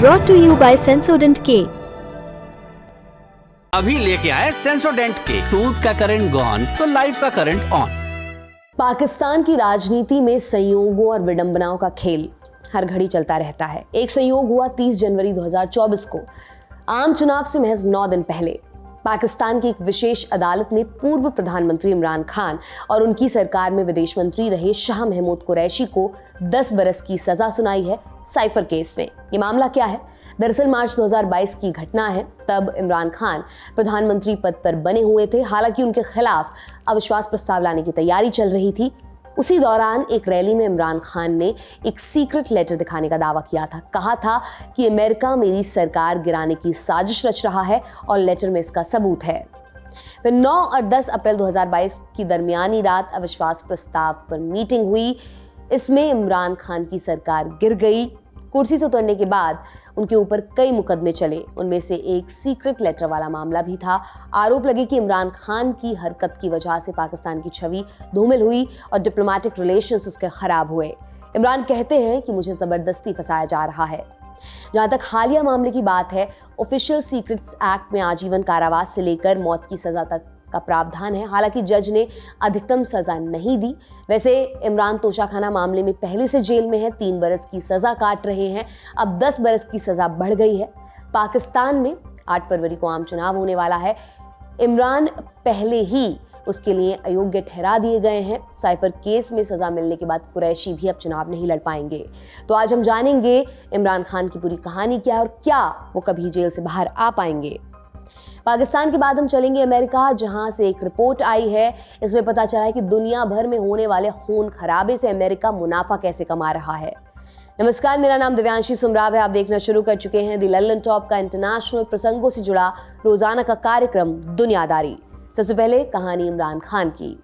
brought to you by Sensodyne K। अभी लेके आए सेंसोडेंट के। टूथ का करंट गॉन तो लाइफ का करंट ऑन। पाकिस्तान की राजनीति में संयोगों और विडंबनाओं का खेल हर घड़ी चलता रहता है। एक संयोग हुआ 30 जनवरी 2024 को। आम चुनाव से महज 9 दिन पहले पाकिस्तान की एक विशेष अदालत ने पूर्व प्रधानमंत्री इमरान खान और उनकी सरकार में विदेश मंत्री रहे शाह महमूद कुरैशी को 10 बरस की सजा सुनाई है साइफर केस में। ये मामला क्या है? दरअसल मार्च 2022 की घटना है। तब इमरान खान प्रधानमंत्री पद पर बने हुए थे। हालांकि उनके खिलाफ अविश्वास प्रस्ताव लाने की तैयारी चल रही थी। उसी दौरान एक रैली में इमरान खान ने एक सीक्रेट लेटर दिखाने का दावा किया था। कहा था कि अमेरिका मेरी सरकार गिराने की साजिश रच रहा है और लेटर में इसका सबूत है। फिर 9 और 10 अप्रैल 2022 की दरमियानी रात अविश्वास प्रस्ताव पर मीटिंग हुई। इसमें इमरान खान की सरकार गिर गई। कुर्सी से उतरने के बाद उनके ऊपर कई मुकदमे चले। उनमें से एक सीक्रेट लेटर वाला मामला भी था। आरोप लगे कि इमरान खान की हरकत की वजह से पाकिस्तान की छवि धूमिल हुई और डिप्लोमेटिक रिलेशंस उसके खराब हुए। इमरान कहते हैं कि मुझे जबरदस्ती फंसाया जा रहा है। जहां तक हालिया मामले की बात है, ऑफिशियल सीक्रेट्स एक्ट में आजीवन कारावास से लेकर मौत की सजा तक का प्रावधान है। हालांकि जज ने अधिकतम सजा नहीं दी। वैसे इमरान तोशाखाना मामले में पहले से जेल में है, 3 बरस की सजा काट रहे हैं। अब 10 बरस की सजा बढ़ गई है। पाकिस्तान में 8 फरवरी को आम चुनाव होने वाला है। इमरान पहले ही उसके लिए अयोग्य ठहरा दिए गए हैं। साइफर केस में सजा मिलने के बाद कुरैशी भी अब चुनाव नहीं लड़ पाएंगे। तो आज हम जानेंगे इमरान खान की पूरी कहानी क्या है और क्या वो कभी जेल से बाहर आ पाएंगे। पाकिस्तान के बाद हम चलेंगे अमेरिका, जहां से एक रिपोर्ट आई है। इसमें पता चला है कि दुनिया भर में होने वाले खून खराबे से अमेरिका मुनाफा कैसे कमा रहा है। नमस्कार, मेरा नाम दिव्यांशी सुमराव है। आप देखना शुरू कर चुके हैं दी लल्लन टॉप का इंटरनेशनल प्रसंगों से जुड़ा रोजाना का कार्यक्रम दुनियादारी। सबसे पहले कहानी इमरान खान की।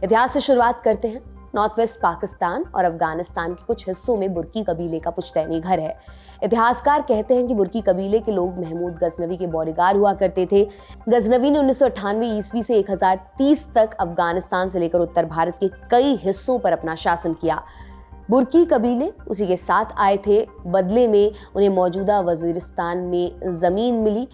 इतिहास से शुरुआत करते हैं। नॉर्थ वेस्ट पाकिस्तान और अफगानिस्तान के कुछ हिस्सों में बुर्की कबीले का पुश्तैनी घर है। इतिहासकार कहते हैं कि बुर्की कबीले के लोग महमूद गजनवी के बॉडीगार्ड हुआ करते थे। गजनवी ने 1998 ईस्वी से 1030 तक अफगानिस्तान से लेकर उत्तर भारत के कई हिस्सों पर अपना शासन किया। बुर्की कबीले उसी के साथ आए थे। बदले में उन्हें मौजूदा वजीरिस्तान में जमीन मिली।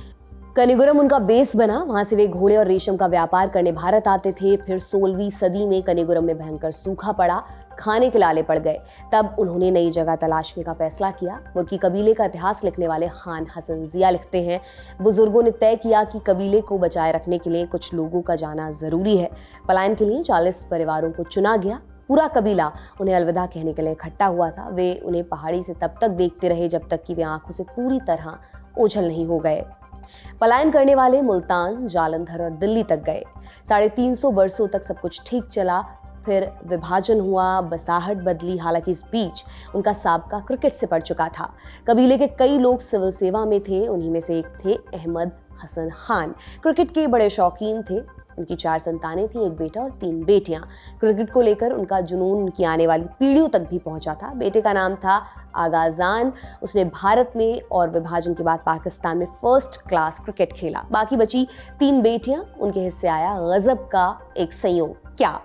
कनिगुरम उनका बेस बना। वहां से वे घोड़े और रेशम का व्यापार करने भारत आते थे। फिर 16वीं सदी में कनिगुरम में भयंकर सूखा पड़ा। खाने के लाले पड़ गए। तब उन्होंने नई जगह तलाशने का फैसला किया। बुर्की कबीले का इतिहास लिखने वाले खान हसन जिया लिखते हैं, बुजुर्गों ने तय किया कि कबीले को बचाए रखने के लिए कुछ लोगों का जाना जरूरी है। पलायन के लिए 40 परिवारों को चुना गया। पूरा कबीला उन्हें अलविदा कहने के लिए इकट्ठा हुआ था। वे उन्हें पहाड़ी से तब तक देखते रहे जब तक कि वे आंखों से पूरी तरह ओझल नहीं हो गए। पलायन करने वाले मुल्तान, जालंधर और दिल्ली तक गए। 350 बरसों तक सब कुछ ठीक चला। फिर विभाजन हुआ, बसाहट बदली। हालांकि इस बीच उनका साबका क्रिकेट से पड़ चुका था। कबीले के कई लोग सिविल सेवा में थे। उन्हीं में से एक थे अहमद हसन खान। क्रिकेट के बड़े शौकीन थे। उनकी 4 संतानें थीं, एक बेटा और 3 बेटियां। क्रिकेट को लेकर उनका जुनून उनकी आने वाली पीढ़ियों तक भी पहुंचा था। बेटे का नाम था आगाजान। उसने भारत में और विभाजन के बाद पाकिस्तान में फर्स्ट क्लास क्रिकेट खेला। बाकी बची 3 बेटियां, उनके हिस्से आया गजब का एक संयोग। क्या?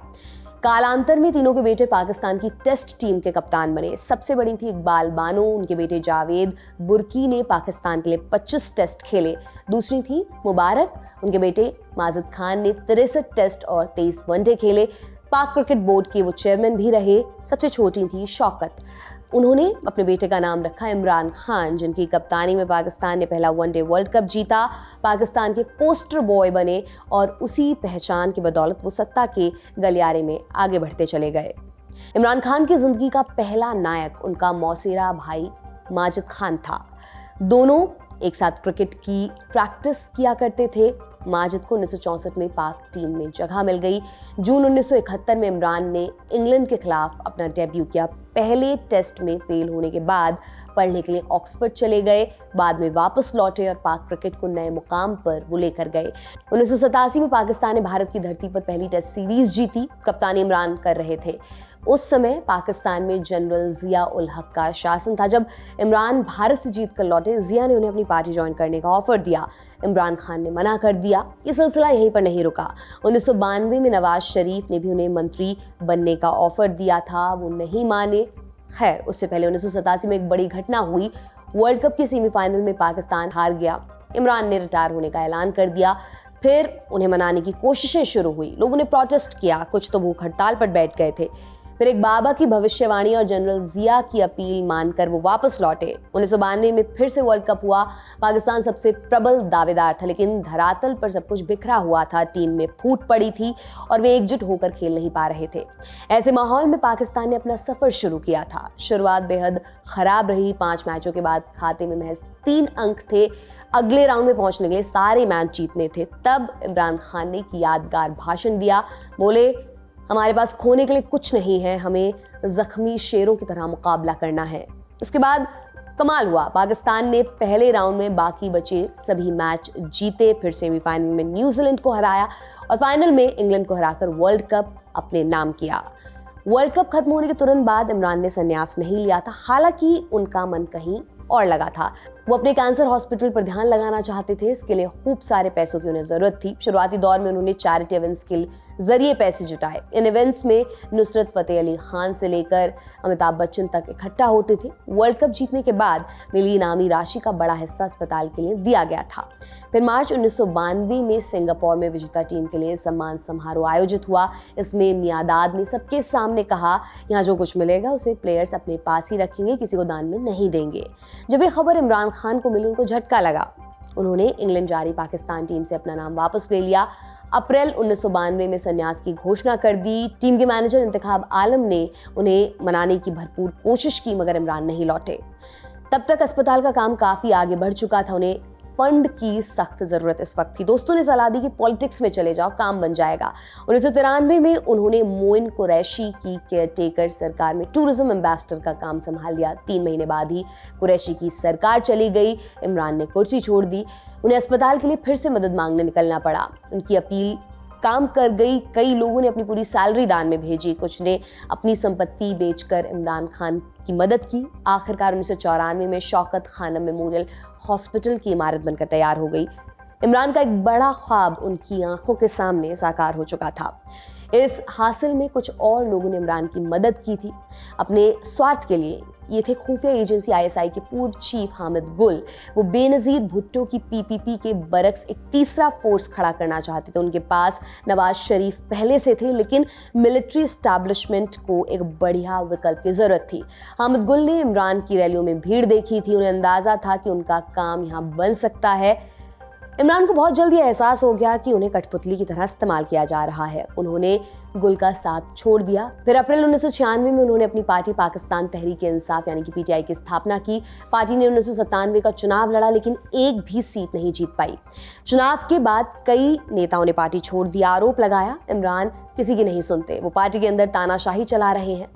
कालांतर में तीनों के बेटे पाकिस्तान की टेस्ट टीम के कप्तान बने। सबसे बड़ी थी इकबाल बानो, उनके बेटे जावेद। बुर्की ने पाकिस्तान के लिए 25 टेस्ट खेले। दूसरी थी मुबारक, उनके बेटे माजिद खान ने 63 टेस्ट और 23 वनडे खेले। पाक क्रिकेट बोर्ड के वो चेयरमैन भी रहे। सबसे छोटी थी शौकत। उन्होंने अपने बेटे का नाम रखा इमरान खान, जिनकी कप्तानी में पाकिस्तान ने पहला वनडे वर्ल्ड कप जीता। पाकिस्तान के पोस्टर बॉय बने और उसी पहचान की बदौलत वो सत्ता के गलियारे में आगे बढ़ते चले गए। इमरान खान की जिंदगी का पहला नायक उनका मौसेरा भाई माजिद खान था। दोनों एक साथ क्रिकेट की प्रैक्टिस किया करते थे। माजिद को 1964 में पाक टीम में जगह मिल गई। जून 1971 में इमरान ने इंग्लैंड के खिलाफ अपना डेब्यू किया। पहले टेस्ट में फेल होने के बाद पढ़ने के लिए ऑक्सफोर्ड चले गए। बाद में वापस लौटे और पाक क्रिकेट को नए मुकाम पर वो लेकर गए। 1987 में पाकिस्तान ने भारत की धरती पर पहली टेस्ट सीरीज जीती। कप्तानी इमरान कर रहे थे। उस समय पाकिस्तान में जनरल जिया उल हक का शासन था। जब इमरान भारत से जीत कर लौटे, जिया ने उन्हें अपनी पार्टी ज्वाइन करने का ऑफर दिया। इमरान खान ने मना कर दिया। ये सिलसिला यहीं पर नहीं रुका। 1992 में नवाज शरीफ ने भी उन्हें मंत्री बनने का ऑफर दिया था, वो नहीं माने। खैर, उससे पहले 1987 में एक बड़ी घटना हुई। वर्ल्ड कप के सेमीफाइनल में पाकिस्तान हार गया। इमरान ने रिटायर होने का ऐलान कर दिया। फिर उन्हें मनाने की कोशिशें शुरू हुई, लोगों ने प्रोटेस्ट किया, कुछ तो भूख हड़ताल पर बैठ गए थे। फिर एक बाबा की भविष्यवाणी और जनरल जिया की अपील मानकर वो वापस लौटे। 1992 में फिर से वर्ल्ड कप हुआ। पाकिस्तान सबसे प्रबल दावेदार था, लेकिन धरातल पर सब कुछ बिखरा हुआ था। टीम में फूट पड़ी थी और वे एकजुट होकर खेल नहीं पा रहे थे। ऐसे माहौल में पाकिस्तान ने अपना सफर शुरू किया था। शुरुआत बेहद खराब रही। 5 मैचों के बाद खाते में महज 3 अंक थे। अगले राउंड में पहुंचने के लिए सारे मैच जीतने थे। तब इमरान खान ने एक यादगार भाषण दिया। बोले, हमारे पास खोने के लिए कुछ नहीं है, हमें जख्मी शेरों की तरह मुकाबला करना है। उसके बाद कमाल हुआ। पाकिस्तान ने पहले राउंड में बाकी बचे सभी मैच जीते, फिर सेमीफाइनल में न्यूजीलैंड को हराया और फाइनल में इंग्लैंड को हराकर वर्ल्ड कप अपने नाम किया। वर्ल्ड कप खत्म होने के तुरंत बाद इमरान ने संन्यास नहीं लिया था। हालांकि उनका मन कहीं और लगा था। वो अपने कैंसर हॉस्पिटल पर ध्यान लगाना चाहते थे। इसके लिए खूब सारे पैसों की उन्हें जरूरत थी। शुरुआती दौर में उन्होंने चैरिटी इवेंट्स के जरिए पैसे जुटाए। इन इवेंट्स में नुसरत फतेह अली खान से लेकर अमिताभ बच्चन तक इकट्ठा होते थे। वर्ल्ड कप जीतने के बाद मिली इनामी राशि का बड़ा हिस्सा अस्पताल के लिए दिया गया था। फिर मार्च 1992 में सिंगापुर में विजेता टीम के लिए सम्मान समारोह आयोजित हुआ। इसमें मियादाद ने सबके सामने कहा, यहाँ जो कुछ मिलेगा उसे प्लेयर्स अपने पास ही रखेंगे, किसी को दान में नहीं देंगे। जब ये खबर इमरान खान को मिली, उनको झटका लगा। उन्होंने इंग्लैंड जारी पाकिस्तान टीम से अपना नाम वापस ले लिया। अप्रैल 1992 में संन्यास की घोषणा कर दी। टीम के मैनेजर इंतखाब आलम ने उन्हें मनाने की भरपूर कोशिश की, मगर इमरान नहीं लौटे। तब तक अस्पताल का काम काफी आगे बढ़ चुका था। उन्हें फंड की सख्त जरूरत इस वक्त थी। दोस्तों ने सलाह दी कि पॉलिटिक्स में चले जाओ, काम बन जाएगा। 1993 में उन्होंने मोइन कुरैशी की केयरटेकर सरकार में टूरिज्म एम्बेसडर का काम संभाल लिया। 3 महीने बाद ही कुरैशी की सरकार चली गई। इमरान ने कुर्सी छोड़ दी। उन्हें अस्पताल के लिए फिर से मदद मांगने निकलना पड़ा। उनकी अपील काम कर गई। कई लोगों ने अपनी पूरी सैलरी दान में भेजी, कुछ ने अपनी संपत्ति बेचकर इमरान खान की मदद की। आखिरकार 1994 में शौकत खानम मेमोरियल हॉस्पिटल की इमारत बनकर तैयार हो गई। इमरान का एक बड़ा ख्वाब उनकी आंखों के सामने साकार हो चुका था। इस हासिल में कुछ और लोगों ने इमरान की मदद की थी अपने स्वार्थ के लिए। ये थे खुफिया एजेंसी ISI के पूर्व चीफ हामिद गुल। वो बेनज़ीर भुट्टो की PPP के बरक्स एक तीसरा फोर्स खड़ा करना चाहते थे। उनके पास नवाज शरीफ पहले से थे, लेकिन मिलिट्री एस्टैब्लिशमेंट को एक बढ़िया विकल्प की जरूरत थी। हामिद गुल ने इमरान की रैलियों में भीड़ देखी थी। उन्हें अंदाजा था कि उनका काम यहाँ बन सकता है। इमरान को बहुत जल्दी एहसास हो गया कि उन्हें कठपुतली की तरह इस्तेमाल किया जा रहा है। उन्होंने गुल का साथ छोड़ दिया। फिर अप्रैल 1996 में उन्होंने अपनी पार्टी पाकिस्तान तहरीक इंसाफ यानी कि PTI की स्थापना की। पार्टी ने 1997 का चुनाव लड़ा, लेकिन एक भी सीट नहीं जीत पाई। चुनाव के बाद कई नेताओं ने पार्टी छोड़ दी। आरोप लगाया इमरान किसी की नहीं सुनते, वो पार्टी के अंदर तानाशाही चला रहे हैं।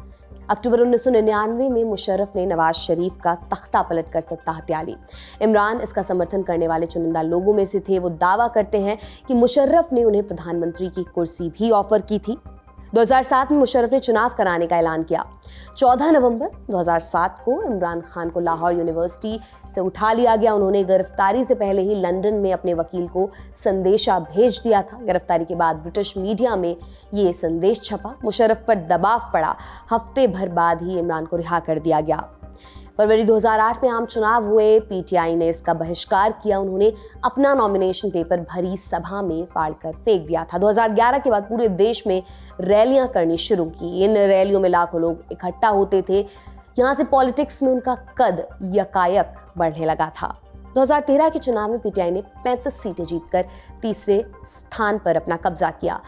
अक्टूबर 1999 में मुशर्रफ ने नवाज शरीफ का तख्ता पलट कर सत्ता हत्या ली। इमरान इसका समर्थन करने वाले चुनिंदा लोगों में से थे। वो दावा करते हैं कि मुशर्रफ ने उन्हें प्रधानमंत्री की कुर्सी भी ऑफर की थी। 2007 में मुशर्रफ ने चुनाव कराने का ऐलान किया। 14 नवंबर 2007 को इमरान खान को लाहौर यूनिवर्सिटी से उठा लिया गया। उन्होंने गिरफ्तारी से पहले ही लंदन में अपने वकील को संदेशा भेज दिया था। गिरफ्तारी के बाद ब्रिटिश मीडिया में ये संदेश छपा। मुशर्रफ पर दबाव पड़ा। हफ्ते भर बाद ही इमरान को रिहा कर दिया गया। फरवरी 2008 में आम चुनाव हुए। PTI ने इसका बहिष्कार किया। उन्होंने अपना नॉमिनेशन पेपर भरी सभा में फाड़कर फेंक दिया था। 2011 के बाद पूरे देश में रैलियां करनी शुरू की। इन रैलियों में लाखों लोग इकट्ठा होते थे। यहाँ से पॉलिटिक्स में उनका कद यकायक बढ़ने लगा था। 2013 के चुनाव में PTI ने 35 सीटें जीतकर तीसरे स्थान पर अपना कब्जा किया।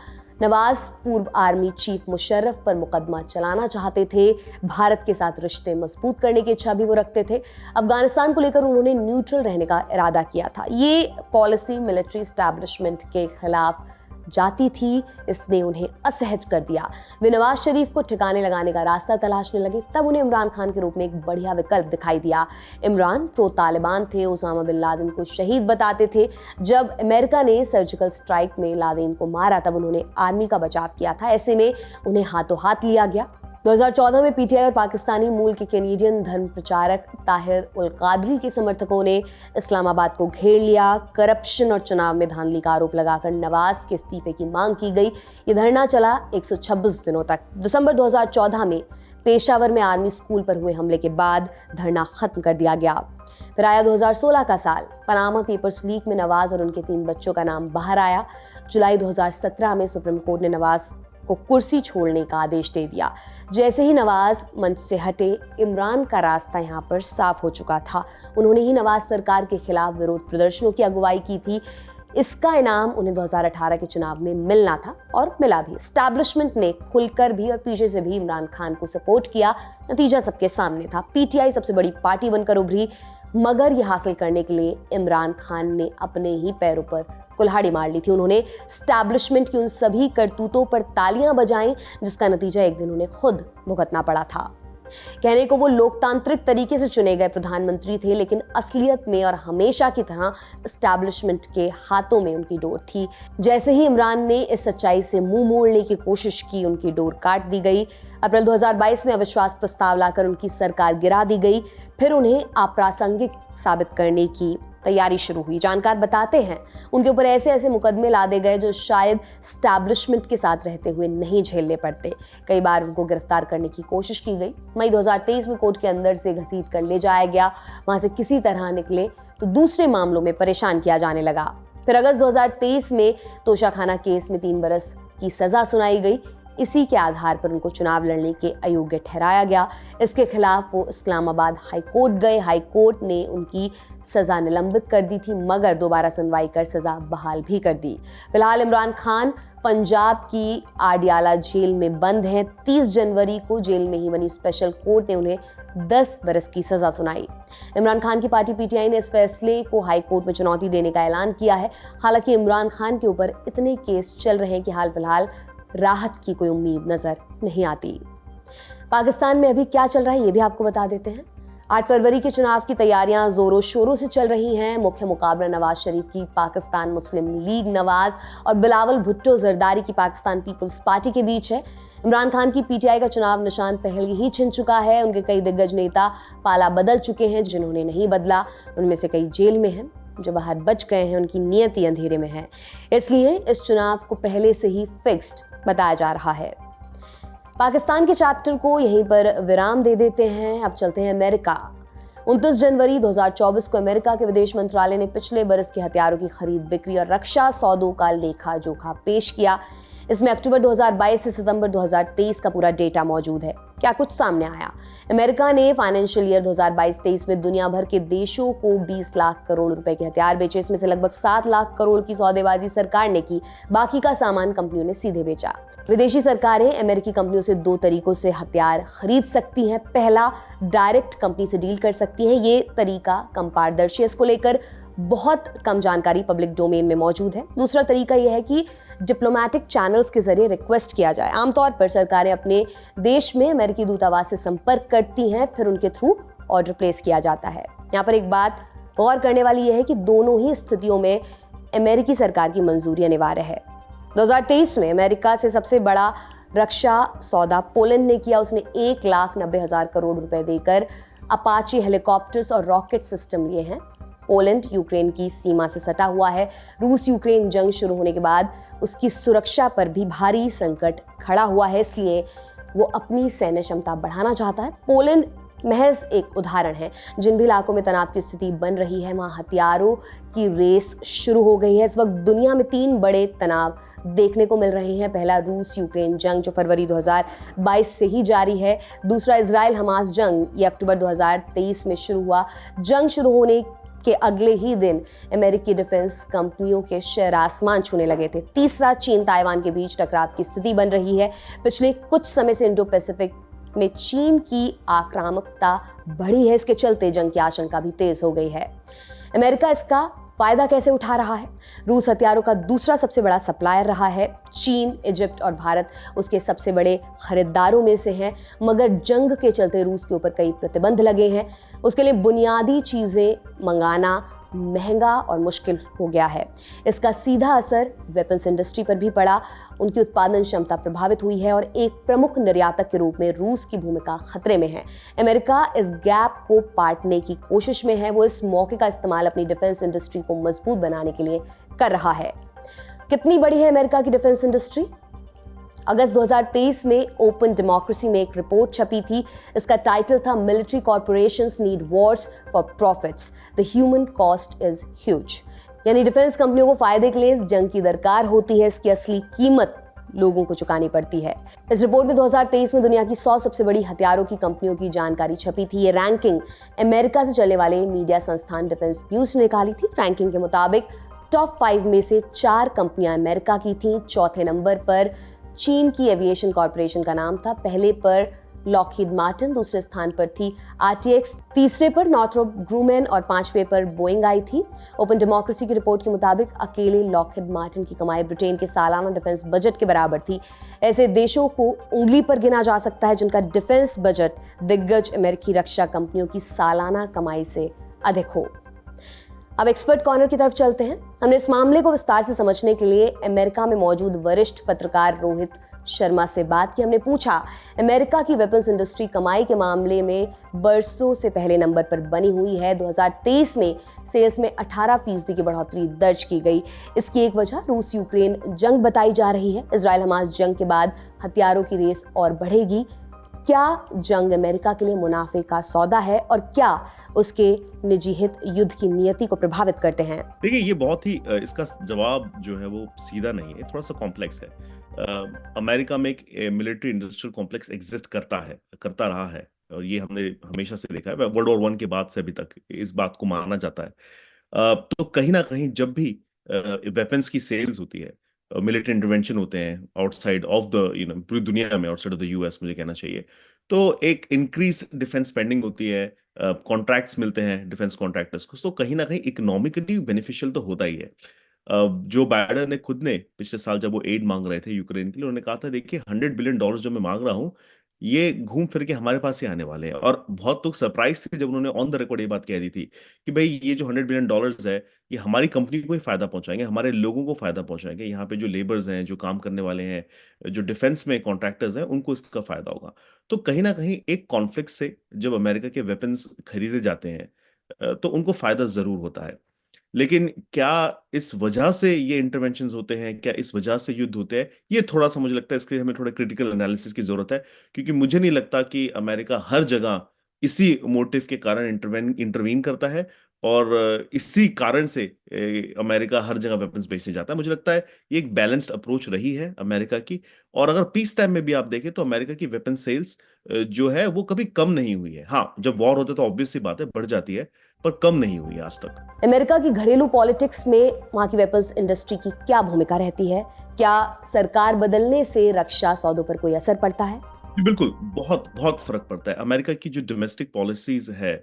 नवाज पूर्व आर्मी चीफ मुशर्रफ पर मुकदमा चलाना चाहते थे। भारत के साथ रिश्ते मजबूत करने की इच्छा भी वो रखते थे। अफगानिस्तान को लेकर उन्होंने न्यूट्रल रहने का इरादा किया था। ये पॉलिसी मिलिट्री एस्टैब्लिशमेंट के खिलाफ जाती थी। इसने उन्हें असहज कर दिया। वे नवाज शरीफ को ठिकाने लगाने का रास्ता तलाशने लगे। तब उन्हें इमरान खान के रूप में एक बढ़िया विकल्प दिखाई दिया। इमरान प्रो तालिबान थे। उसामा बिन लादेन को शहीद बताते थे। जब अमेरिका ने सर्जिकल स्ट्राइक में लादेन को मारा, तब उन्होंने आर्मी का बचाव किया था। ऐसे में उन्हें हाथों हाथ लिया गया। 2014 में PTI और पाकिस्तानी मूल के कैनेडियन धर्म प्रचारक ताहिर उल कादरी के समर्थकों ने इस्लामाबाद को घेर लिया। करप्शन और चुनाव में धांधली का आरोप लगाकर नवाज के इस्तीफे की मांग की गई। ये धरना चला 126 दिनों तक। दिसंबर 2014 में पेशावर में आर्मी स्कूल पर हुए हमले के बाद धरना खत्म कर दिया गया। फिर आया 2016 का साल। पनामा पेपर्स लीक में नवाज और उनके 3 बच्चों का नाम बाहर आया। जुलाई 2017 में सुप्रीम कोर्ट ने नवाज को कुर्सी छोड़ने का आदेश दे दिया। जैसे ही नवाज मंच से हटे, इमरान का रास्ता यहां पर साफ हो चुका था। उन्होंने ही नवाज सरकार के खिलाफ विरोध प्रदर्शनों की अगुवाई की थी। इसका इनाम उन्हें 2018 के चुनाव में मिलना था और मिला भी। एस्टैब्लिशमेंट ने खुलकर भी और पीछे से भी इमरान खान को सपोर्ट किया। नतीजा सबके सामने था। पीटीआई सबसे बड़ी पार्टी बनकर उभरी, मगर यह हासिल करने के लिए इमरान खान ने अपने ही पैरों पर कुल्हाड़ी मार ली थी। उन्होंने एस्टैब्लिशमेंट की उन सभी करतूतों पर तालियां बजाईं, जिसका नतीजा एक दिन उन्हें खुद भुगतना पड़ा था। कहने को वो लोकतांत्रिक तरीके से चुने गए प्रधानमंत्री थे, लेकिन असलियत में और हमेशा की तरह एस्टैब्लिशमेंट के हाथों में उनकी डोर थी। जैसे ही इमरान ने इस सच्चाई से मुंह मोड़ने की कोशिश की, उनकी डोर काट दी गई। अप्रैल 2022 में अविश्वास प्रस्ताव लाकर उनकी सरकार गिरा दी गई। फिर उन्हें अप्रासंगिक साबित करने की तैयारी शुरू हुई। जानकार बताते हैं उनके ऊपर ऐसे ऐसे मुकदमे लादे गए जो शायद एस्टैब्लिशमेंट के साथ रहते हुए नहीं झेलने पड़ते। कई बार उनको गिरफ्तार करने की कोशिश की गई। मई 2023 में कोर्ट के अंदर से घसीट कर ले जाया गया। वहां से किसी तरह निकले तो दूसरे मामलों में परेशान किया जाने लगा। फिर अगस्त 2023 में तोशाखाना केस में 3 बरस की सजा सुनाई गई। इसी के आधार पर उनको चुनाव लड़ने के अयोग्य ठहराया गया। इसके खिलाफ वो इस्लामाबाद हाई कोर्ट गए। हाई कोर्ट ने उनकी सजा निलंबित कर दी थी, मगर दोबारा सुनवाई कर सजा बहाल भी कर दी। फिलहाल इमरान खान पंजाब की आडियाला जेल में बंद हैं। 30 जनवरी को जेल में ही बनी स्पेशल कोर्ट ने उन्हें 10 बरस की सजा सुनाई। इमरान खान की पार्टी पीटीआई ने इस फैसले को हाई कोर्ट में चुनौती देने का ऐलान किया है। हालांकि इमरान खान के ऊपर इतने केस चल रहे हैं कि हाल फिलहाल राहत की कोई उम्मीद नजर नहीं आती। पाकिस्तान में अभी क्या चल रहा है ये भी आपको बता देते हैं। 8 फरवरी के चुनाव की तैयारियां जोरों शोरों से चल रही हैं। मुख्य मुकाबला नवाज शरीफ की पाकिस्तान मुस्लिम लीग नवाज और बिलावल भुट्टो जरदारी की पाकिस्तान पीपल्स पार्टी के बीच है। इमरान खान की पीटीआई का चुनाव निशान पहले ही छिन चुका है। उनके कई दिग्गज नेता पाला बदल चुके हैं। जिन्होंने नहीं बदला उनमें से कई जेल में हैं। जो बाहर बच गए हैं उनकी नियति अंधेरे में है। इसलिए इस चुनाव को पहले से ही फिक्स्ड बताया जा रहा है। पाकिस्तान के चैप्टर को यहीं पर विराम दे देते हैं। अब चलते हैं अमेरिका। 29 जनवरी 2024 को अमेरिका के विदेश मंत्रालय ने पिछले बरस के हथियारों की खरीद बिक्री और रक्षा सौदों का लेखा जोखा पेश किया। इसमें अक्टूबर 2022 से सितंबर 2023 का पूरा डेटा मौजूद है। क्या कुछ सामने आया? अमेरिका ने फाइनेंशियल ईयर 2022-23 में दुनिया भर के देशों को 20 लाख करोड़ रुपए के हथियार बेचे। इसमें से लगभग 7 लाख करोड़ की सौदेबाजी सरकार ने की। बाकी का सामान कंपनियों ने सीधे बेचा। विदेशी सरकारें अमेरिकी कंपनियों से 2 तरीकों से हथियार खरीद सकती हैं। पहला, डायरेक्ट कंपनी से डील कर सकती हैं। ये तरीका कम पारदर्शी है। इसको लेकर बहुत कम जानकारी पब्लिक डोमेन में मौजूद है। दूसरा तरीका यह है कि डिप्लोमेटिक चैनल्स के जरिए रिक्वेस्ट किया जाए। आमतौर पर सरकारें अपने देश में अमेरिकी दूतावास से संपर्क करती हैं, फिर उनके थ्रू ऑर्डर प्लेस किया जाता है। यहाँ पर एक बात गौर करने वाली यह है कि दोनों ही स्थितियों में अमेरिकी सरकार की मंजूरी अनिवार्य है। 2023 में अमेरिका से सबसे बड़ा रक्षा सौदा पोलैंड ने किया। उसने 1,90,000 करोड़ रुपए देकर अपाचे हेलीकॉप्टर्स और रॉकेट सिस्टम लिए हैं। पोलैंड यूक्रेन की सीमा से सटा हुआ है। रूस यूक्रेन जंग शुरू होने के बाद उसकी सुरक्षा पर भी भारी संकट खड़ा हुआ है, इसलिए वो अपनी सैन्य क्षमता बढ़ाना चाहता है। पोलैंड महज एक उदाहरण है। जिन भी इलाकों में तनाव की स्थिति बन रही है वहाँ हथियारों की रेस शुरू हो गई है। इस वक्त दुनिया में 3 बड़े तनाव देखने को मिल रहे हैं। पहला, रूस यूक्रेन जंग जो फरवरी 2022 से ही जारी है। दूसरा, इजराइल हमास जंग, ये अक्टूबर 2023 में शुरू हुआ। जंग शुरू होने के अगले ही दिन अमेरिकी डिफेंस कंपनियों के शेयर आसमान छूने लगे थे। तीसरा, चीन ताइवान के बीच टकराव की स्थिति बन रही है। पिछले कुछ समय से इंडो पैसिफिक में चीन की आक्रामकता बढ़ी है। इसके चलते जंग की आशंका भी तेज हो गई है। अमेरिका इसका फायदा कैसे उठा रहा है? रूस हथियारों का दूसरा सबसे बड़ा सप्लायर रहा है। चीन, इजिप्ट और भारत उसके सबसे बड़े खरीदारों में से हैं, मगर जंग के चलते रूस के ऊपर कई प्रतिबंध लगे हैं। उसके लिए बुनियादी चीज़ें मंगाना महंगा और मुश्किल हो गया है। इसका सीधा असर वेपन्स इंडस्ट्री पर भी पड़ा। उनकी उत्पादन क्षमता प्रभावित हुई है और एक प्रमुख निर्यातक के रूप में रूस की भूमिका खतरे में है। अमेरिका इस गैप को पाटने की कोशिश में है। वो इस मौके का इस्तेमाल अपनी डिफेंस इंडस्ट्री को मजबूत बनाने के लिए कर रहा है। कितनी बड़ी है अमेरिका की डिफेंस इंडस्ट्री? अगस्त 2023 में ओपन डेमोक्रेसी में एक रिपोर्ट छपी थी। इसका टाइटल था military corporations need Wars for profits, the human cost is huge. यानी डिफेंस कंपनियों को फायदे के लिए इस जंग की दरकार होती है, इसकी असली कीमत लोगों को चुकानी पड़ती है। इस रिपोर्ट में 2023 में दुनिया की 100 सबसे बड़ी हथियारों की कंपनियों की जानकारी छपी थी। ये रैंकिंग अमेरिका से चलने वाले मीडिया संस्थान डिफेंस न्यूज ने निकाली थी। रैंकिंग के मुताबिक टॉप 5 में से 4 कंपनियां अमेरिका की थीं। चौथे नंबर पर चीन की एविएशन कॉर्पोरेशन का नाम था, पहले पर लॉकहीड मार्टिन, दूसरे स्थान पर थी आरटीएक्स, तीसरे पर नॉर्थरोप ग्रूमैन और 5वें पर बोइंग आई थी। ओपन डेमोक्रेसी की रिपोर्ट के मुताबिक अकेले लॉकहीड मार्टिन की कमाई ब्रिटेन के सालाना डिफेंस बजट के बराबर थी। ऐसे देशों को उंगली पर गिना जा सकता है जिनका डिफेंस बजट दिग्गज अमेरिकी रक्षा कंपनियों की सालाना कमाई से अधिक हो। अब एक्सपर्ट कॉर्नर की तरफ चलते हैं। हमने इस मामले को विस्तार से समझने के लिए अमेरिका में मौजूद वरिष्ठ पत्रकार रोहित शर्मा से बात की। हमने पूछा, अमेरिका की वेपन्स इंडस्ट्री कमाई के मामले में बरसों से पहले नंबर पर बनी हुई है। 2023 में सेल्स में 18% की बढ़ोतरी दर्ज की गई। इसकी एक वजह रूस यूक्रेन जंग बताई जा रही है। इजराइल हमास जंग के बाद हथियारों की रेस और बढ़ेगी। क्या जंग अमेरिका के लिए मुनाफे का सौदा है और क्या उसके निजी हित युद्ध की नियति को प्रभावित करते हैं? देखिए, ये बहुत ही इसका जवाब जो है वो सीधा नहीं है, थोड़ा सा कॉम्प्लेक्स है। अमेरिका में एक मिलिट्री इंडस्ट्रियल कॉम्प्लेक्स एग्जिस्ट करता रहा है, और ये हमने हमेशा से देखा है। वर्ल्ड वॉर 1 के बाद से अभी तक इस बात को माना जाता है। तो कहीं ना कहीं जब भी वेपन्स की सेल्स होती है, मिलिट्री इंटरवेंशन होते हैं आउटसाइड ऑफ द पूरी दुनिया में, आउटसाइड ऑफ द यूएस मुझे कहना चाहिए, तो एक इंक्रीज डिफेंस स्पेंडिंग होती है, कॉन्ट्रैक्ट्स मिलते हैं डिफेंस कॉन्ट्रैक्टर्स को, तो कहीं ना कहीं इकोनॉमिकली बेनिफिशियल तो होता ही है। जो बाइडेन ने खुद ने पिछले साल जब वो एड मांग रहे थे यूक्रेन के लिए, उन्होंने कहा था देखिए $100 बिलियन जो मैं मांग रहा हूँ, ये घूम फिर के हमारे पास ही आने वाले हैं। और बहुत लोग सरप्राइज थे जब उन्होंने ऑन द रिकॉर्ड ये बात कह दी थी कि भाई ये जो $100 बिलियन है, ये हमारी कंपनी को ही फायदा पहुंचाएंगे, हमारे लोगों को फायदा पहुंचाएंगे, यहाँ पे जो लेबर्स हैं, जो काम करने वाले हैं, जो डिफेंस में कॉन्ट्रैक्टर्स हैं, उनको इसका फायदा होगा। तो कहीं ना कहीं एक कॉन्फ्लिक्ट से जब अमेरिका के वेपन्स खरीदे जाते हैं, तो उनको फायदा जरूर होता है। लेकिन क्या इस वजह से ये इंटरवेंशंस होते हैं, क्या इस वजह से युद्ध होते हैं, ये थोड़ा सा मुझे लगता है इसके लिए हमें थोड़ा क्रिटिकल एनालिसिस की जरूरत है। क्योंकि मुझे नहीं लगता कि अमेरिका हर जगह इसी मोटिव के कारण इंटरवीन करता है, और इसी कारण से अमेरिका हर जगह वेपन्स बेचने जाता है। मुझे लगता है ये एक बैलेंस्ड अप्रोच रही है अमेरिका की। और अगर पीस टाइम में भी आप देखें तो अमेरिका की वेपन सेल्स जो है वो कभी कम नहीं हुई है। हाँ, जब वॉर होता है तो ऑब्वियस सी बात है बढ़ जाती है, पर कम नहीं हुई आज तक। अमेरिका की घरेलू पॉलिटिक्स में वहां की वेपन्स इंडस्ट्री की क्या भूमिका रहती है? क्या सरकार बदलने से रक्षा सौदों पर कोई असर पड़ता है? बिल्कुल, बहुत बहुत फर्क पड़ता है। अमेरिका की जो डोमेस्टिक पॉलिसीज है,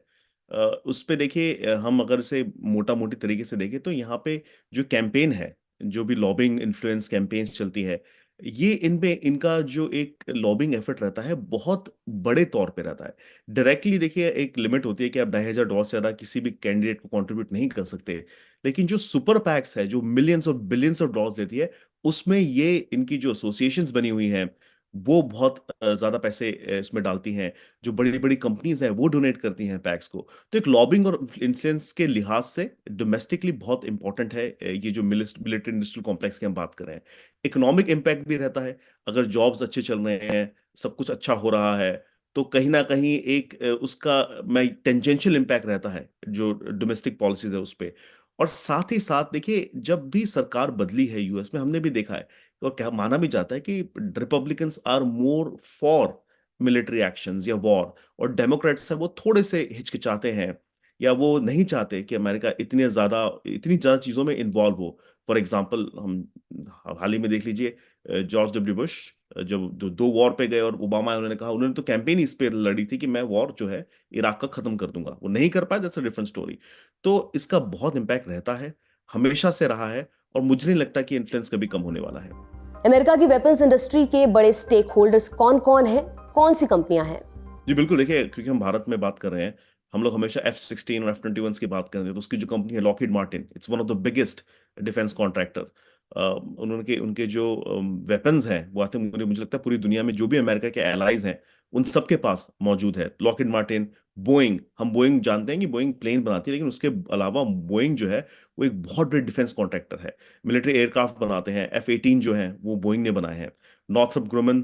उस पे देखिए, हम अगर इसे मोटा मोटी तरीके से देखें तो यहाँ पे जो कैंपेन है, जो भी लॉबिंग इन्फ्लुएंस कैंपेन्स चलती है, ये इनपे इनका जो एक लॉबिंग एफर्ट रहता है बहुत बड़े तौर पे रहता है। डायरेक्टली देखिए एक लिमिट होती है कि आप $2,500 से ज्यादा किसी भी कैंडिडेट को कंट्रीब्यूट नहीं कर सकते। लेकिन जो सुपर पैक्स है, जो मिलियंस और बिलियंस ऑफ डॉलर्स देती है, उसमें ये इनकी जो एसोसिएशंस बनी हुई हैं, वो बहुत ज्यादा पैसे इसमें डालती हैं। जो बड़ी बड़ी कंपनीज हैं वो डोनेट करती हैं पैक्स को। तो एक लॉबिंग और इन्फ्लुएंस के लिहाज से डोमेस्टिकली बहुत इंपॉर्टेंट है ये जो मिलिट्री इंडस्ट्रियल कॉम्प्लेक्स की हम बात कर रहे हैं। इकोनॉमिक इम्पैक्ट भी रहता है। अगर जॉब्स अच्छे चल रहे हैं, सब कुछ अच्छा हो रहा है, तो कहीं ना कहीं एक उसका मैं टेंजेंशियल इम्पैक्ट रहता है जो डोमेस्टिक पॉलिसीज है उस पे। और साथ ही साथ देखिए, जब भी सरकार बदली है यूएस में, हमने भी देखा है और क्या माना भी जाता है कि Republicans are more for military actions या वॉर, और डेमोक्रेट्स हैं वो थोड़े से हिचकिचाते हैं, या वो नहीं चाहते कि अमेरिका इतनी ज्यादा चीजों में इन्वॉल्व हो। फॉर एग्जाम्पल, हम हाल ही में देख लीजिए, जॉर्ज डब्ल्यू बुश जब दो वॉर पे गए और ओबामा आए, उन्होंने कहा, उन्होंने तो कैंपेन इस पे लड़ी थी कि मैं वॉर जो है इराक का खत्म कर दूंगा। वो नहीं कर पाए, दैट्स अ डिफरेंट स्टोरी। तो इसका बहुत इंपैक्ट रहता है, हमेशा से रहा है, और मुझे नहीं लगता कि इन्फ्लुएंस कभी कम होने वाला है। अमेरिका की वेपन्स इंडस्ट्री के बड़े स्टेक होल्डर्स कौन कौन हैं? कौन सी कंपनियां हैं? जी बिल्कुल, देखिए, क्योंकि हम भारत में बात कर रहे हैं, हम लोग हमेशा F-16 और F-21 की बात करेंगे, तो उसकी जो कंपनी है Lockheed Martin, it's one of the biggest defence contractor. उनके उनके जो वेपन्स हैं वो आते हैं, मुझे लगता है पूरी दुनिया में जो भी अमेरिका के एलाइज हैं उन सबके पास मौजूद है। लॉकहीड मार्टिन, बोइंग, हम बोइंग जानते हैं कि बोइंग प्लेन बनाती है, लेकिन उसके अलावा बोइंग जो है वो एक बहुत बड़ी डिफेंस कॉन्ट्रैक्टर है। मिलिट्री एयरक्राफ्ट बनाते हैं, F-18 जो है वो बोइंग ने बनाए हैं। Northrop Grumman,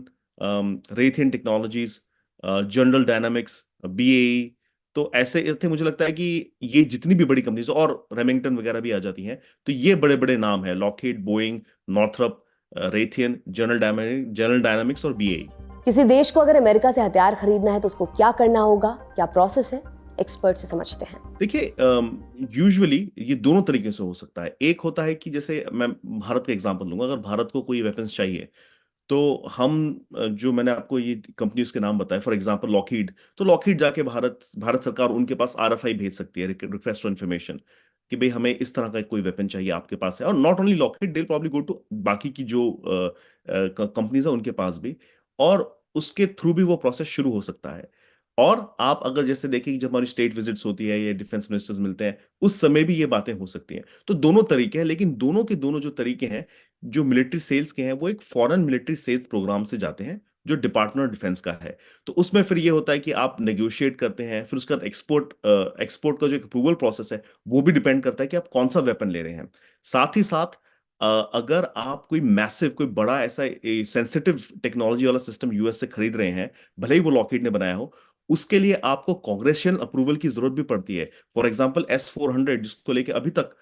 Raytheon Technologies, General Dynamics, BAE। तो ऐसे थे, मुझे लगता है कि ये जितनी भी बड़ी कंपनीज और रेमिंगटन वगैरह भी आ जाती हैं, तो ये बड़े बड़े नाम हैं, Lockheed, Boeing, Northrop, Raytheon, General Dynamics और BAE। किसी देश को अगर अमेरिका से हथियार खरीदना है तो उसको क्या करना होगा, क्या प्रोसेस है, एक्सपर्ट से समझते हैं। देखिए, यूजुअली ये दोनों तरीके से हो सकता है। एक होता है कि जैसे मैं भारत का एग्जांपल लूंगा, अगर भारत को कोई वेपन्स चाहिए तो हम जो मैंने आपको ये कंपनीज के नाम बताए, फॉर एग्जांपल लॉकहीड, तो लॉकहीड जाके भारत सरकार उनके पास RFI भेज सकती है, रिक्वेस्ट फॉर इन्फॉर्मेशन, कि भाई हमें इस तरह का कोई वेपन चाहिए, आपके पास है। और not only Lockheed, they probably go to बाकी की जो कंपनीज है उनके पास भी, और उसके थ्रू भी वो प्रोसेस शुरू हो सकता है। और आप अगर जैसे देखें कि जब हमारी स्टेट विजिट्स होती है या डिफेंस मिनिस्टर्स मिलते हैं, उस समय भी ये बातें हो सकती हैं। तो दोनों तरीके हैं, लेकिन दोनों के दोनों जो तरीके हैं, जो मिलिट्री सेल्स के हैं, वो एक फॉरेन मिलिट्री सेल्स प्रोग्राम से जाते हैं जो डिपार्टमेंट ऑफ डिफेंस का है। तो उसमें फिर ये होता है कि आप नेगोशिएट करते हैं, फिर उसके बाद एक्सपोर्ट का जो अप्रूवल प्रोसेस है वो भी डिपेंड करता है कि आप कौन सा वेपन ले रहे हैं। साथ ही साथ अगर आप कोई मैसिव, कोई बड़ा ऐसा सेंसिटिव टेक्नोलॉजी वाला सिस्टम US से खरीद रहे हैं, भले ही वो लॉकहीड ने बनाया हो, उसके लिए आपको कांग्रेशियल अप्रूवल की जरूरत भी पड़ती है। फॉर एग्जांपल S-400, जिसको लेके अभी तक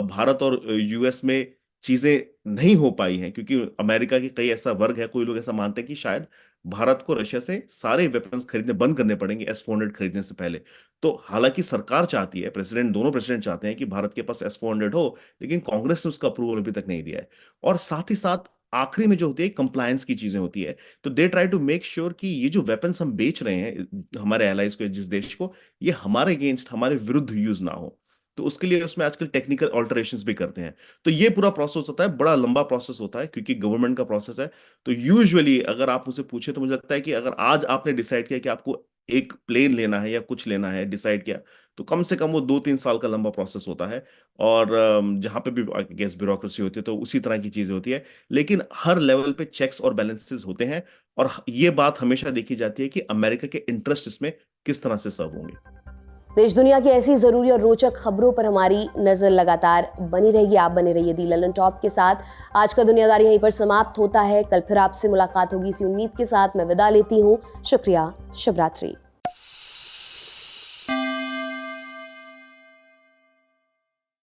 भारत और US में चीजें नहीं हो पाई हैं, क्योंकि अमेरिका के कई ऐसा वर्ग है, कोई लोग ऐसा मानते हैं कि शायद भारत को रशिया से सारे वेपन्स खरीदने बंद करने पड़ेंगे S-400 खरीदने से पहले। तो हालांकि सरकार चाहती है, दोनों प्रेसिडेंट चाहते हैं कि भारत के पास S-400 हो, लेकिन कांग्रेस ने उसका अप्रूवल अभी तक नहीं दिया है। और साथ ही साथ आखिरी में जो होती है कंप्लायंस की चीजें होती है। तो they try to make sure कि ये जो वेपन्स हम बेच रहे हैं हमारे एलाइज को, जिस देश को, ये हमारे अगेंस्ट, हमारे विरुद्ध यूज ना हो। तो उसके लिए उसमें आजकल टेक्निकल ऑल्टरेशंस भी करते हैं। तो ये पूरा प्रोसेस होता है, बड़ा लंबा प्रोसेस होता है, क्योंकि गवर्नमेंट का प्रोसेस है। तो यूजुअली अगर आप मुझसे पूछे तो मुझे लगता है कि अगर आज आपने डिसाइड किया कि आपको एक प्लेन लेना है या कुछ लेना है, डिसाइड किया, तो कम से कम वो 2-3 साल का लंबा प्रोसेस होता है। और जहां पे भी गैस ब्यूरोक्रेसी होती है तो उसी तरह की चीजें होती है। लेकिन हर लेवल पे चेक्स और बैलेंसेस होते हैं, और ये बात हमेशा देखी जाती है कि अमेरिका के इंटरेस्ट इसमें किस तरह से सर्व होंगे। देश दुनिया की ऐसी जरूरी और रोचक खबरों पर हमारी नजर लगातार बनी रहेगी। आप बने रहिए दी ललन टॉप के साथ। आज का दुनियादारी यहीं पर समाप्त होता है। कल फिर आपसे मुलाकात होगी इसी उम्मीद के साथ। मैं विदा लेती हूँ। शुक्रिया। शुभ रात्रि।